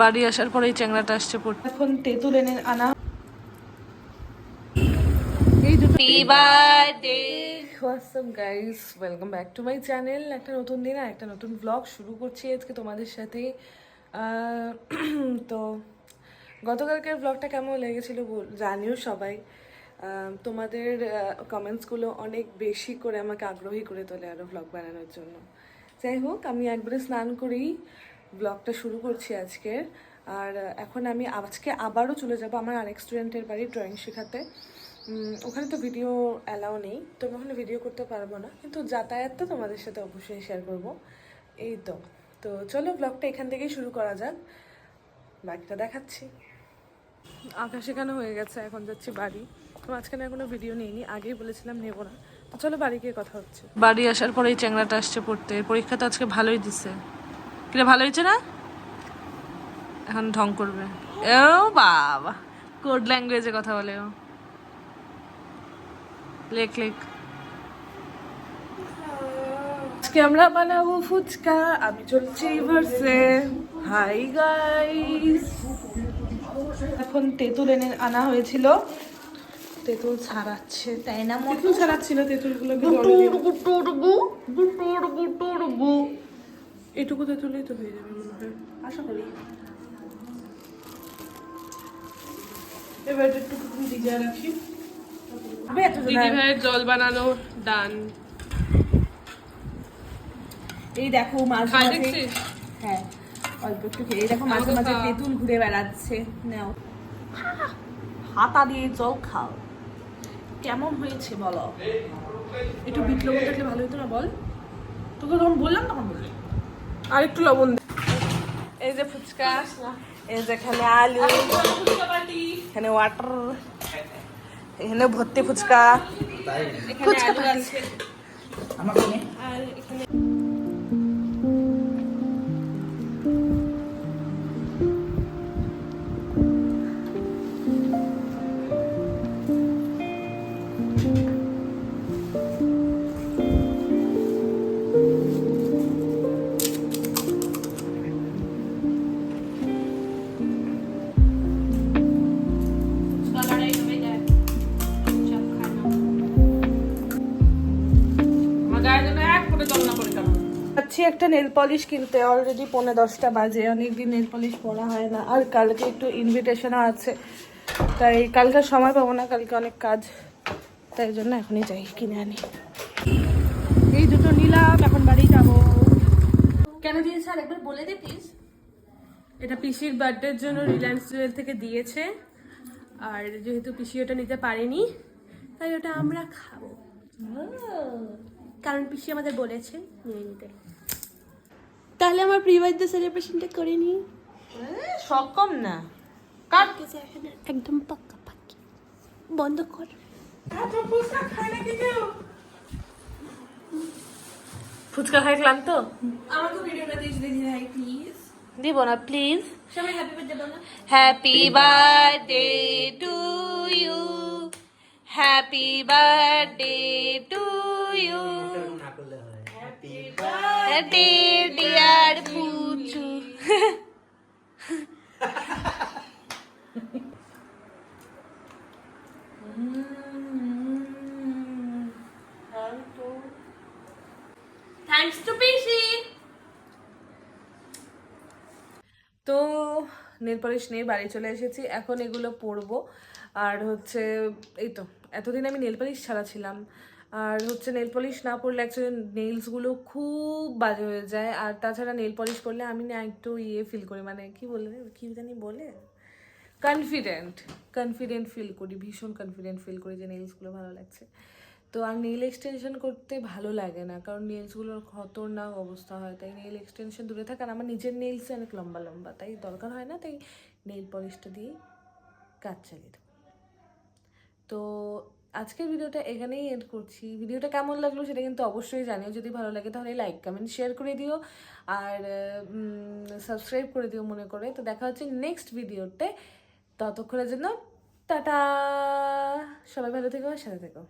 বাড়ি আসার পরে এই চ্যাংড়াটা আসছে পড়তে। এখন তেঁতুল এনে আনা। এই দুটো birthday WhatsApp guys, welcome back to my channel. একটা নতুন দিন আর একটা নতুন ব্লগ শুরু করছি আজকে তোমাদের সাথে। তো গতকালকের ব্লগটা কেমন লেগেছিল জানিও সবাই। তোমাদের কমেন্টসগুলো অনেক বেশি করে আমাকে আগ্রহী করে তোলে আরও ব্লগ বানানোর জন্য। যাই হোক, আমি একবারে স্নান করেই ব্লগটা শুরু করছি আজকে। আর এখন আমি আজকে আবারও চলে যাব আমার আরেক স্টুডেন্টের বাড়ি ড্রয়িং শেখাতে। ওখানে তো ভিডিও অ্যালাউ নেই, তো আমি ওখানে ভিডিও করতে পারবো না, কিন্তু যাতায়াতটা তোমাদের সাথে অবশ্যই শেয়ার করব। এই তো তো চলো ব্লগটা এখান থেকেই শুরু করা যাক, বাকিটা দেখাচ্ছি। আকাশ এখানে হয়ে গেছে, এখন যাচ্ছি বাড়ি। তো মাঝখানে এখনো ভিডিও নিইনি, আগেই বলেছিলাম নেবো না। তো চলো বাড়ি গিয়ে কথা হচ্ছে। বাড়ি আসার পরে এই চ্যাংড়াটা আসছে পড়তে। পরীক্ষা তো আজকে ভালোই দিছে। কিরে, ভালো হয়েছে না? এখন ঢং করবে। ও বাবা, কোড ল্যাঙ্গুয়েজে কথা বলে ও। লেখ লেখ। আজকে আমরা বানাবো ফুচকা। আমি চলছি ভার্সে। হাই গাইস, এখন তেঁতুল এনে আনা হয়েছিল, তেঁতুল ছাড়াচ্ছে, তাই না? তেঁতুল ছাড়াচ্ছিল, তেঁতুলগুলোকে এটুকু তেঁতুলই তো হয়ে যাবে মনে হয়, আশা করি। এবার একটু ভিজিয়ে রাখি। দিদি ভাইয়ের জল বানানো ডান। এই দেখো মাছ, হ্যাঁ অল্প একটু খেয়ে। এই দেখো মাঝে মাঝে তেঁতুল ঘুরে বেড়াচ্ছে। নাও, হাতা দিয়ে জল খাও। কেমন হয়েছে বলো? একটু বিট লবণ থাকলে ভালো হতো না বল? তোকে যখন বললাম তখন বললি আর একটু লবণ। এই যে ফুচকা, এই যে এখানে আলু, এখানে ওয়াটার, এখানে ভর্তি ফুচকা, এখানে আলু আছে আর এখানে একটা নেল পলিশ কিনতে। অলরেডি 9:45 বাজে, অনেকদিন নেল পলিশ পরা হয় না। আর কালকে একটু ইনভিটেশনও আছে, তাই কালকে সময় পাবো না, কালকে অনেক কাজ, তাই জন্য এখনই যাই কিনে আনি। এই দুটো নিলাম, এখন বাড়ি যাবো। কেন দিয়েছে আর একবার বলে দে প্লিজ। এটা পিসির বার্থডের জন্য রিলায়েন্স জুয়েল থেকে দিয়েছে, আর যেহেতু পিসি ওটা নিতে পারেনি তাই ওটা আমরা খাবো, কারণ পিসি আমাদের বলেছে নিয়ে নিতে। তাহলে আমার প্রি বার্থডে সেলিব্রেশনটা করে নি। শখ কম না, কাট একদম পাক্কা পাক্কি বন্ধ কর। ফুচকা খাই ক্লান্ত, আমাকে ভিডিওটা দিস দিদি ভাই প্লিজ। দিব না প্লিজ। সবাই হ্যাপি বার্থডে বলো। Happy birthday to you, happy birthday to you, happy birthday dear Puchu. Thanks to পিসি। তো নেল পলিশ নিয়ে বাড়ি চলে এসেছি, এখন এগুলো পরবো। আর হচ্ছে এই তো, এতদিন আমি নেল পলিশ ছাড়া ছিলাম, আর হচ্ছে নেল পলিশ না পরলে অ্যাকচুয়ালি নেলসগুলো খুব বাজে হয়ে যায়। আর তাছাড়া নেল পলিশ করলে আমি না একটু ফিল করি, মানে কি জানি বলে, কনফিডেন্ট ফিল করি, ভীষণ কনফিডেন্ট ফিল করি যে নেলসগুলো ভালো লাগছে। তো আর নেল এক্সটেনশন করতে ভালো লাগে না, কারণ নেলসগুলোর খতরনাক অবস্থা হয়, তাই নেল এক্সটেনশন দূরে থাকে। আর আমার নিজের নেলস অনেক লম্বা লম্বা, তাই দরকার হয় না, তাই নেল পলিশটা দিয়ে কাজ চালিয়ে দেবো। তো আজকের ভিডিওটা এখানেই এন্ড করছি। ভিডিওটা কেমন লাগলো সেটা কিন্তু অবশ্যই জানিও, যদি ভালো লাগে তাহলে লাইক কমেন্ট শেয়ার করে দিও, আর সাবস্ক্রাইব করে দিও মনে করে। তো দেখা হচ্ছে নেক্সট ভিডিওতে, ততক্ষণের জন্য টাটা। সবাই ভালো থেকো, সাথে থেকো।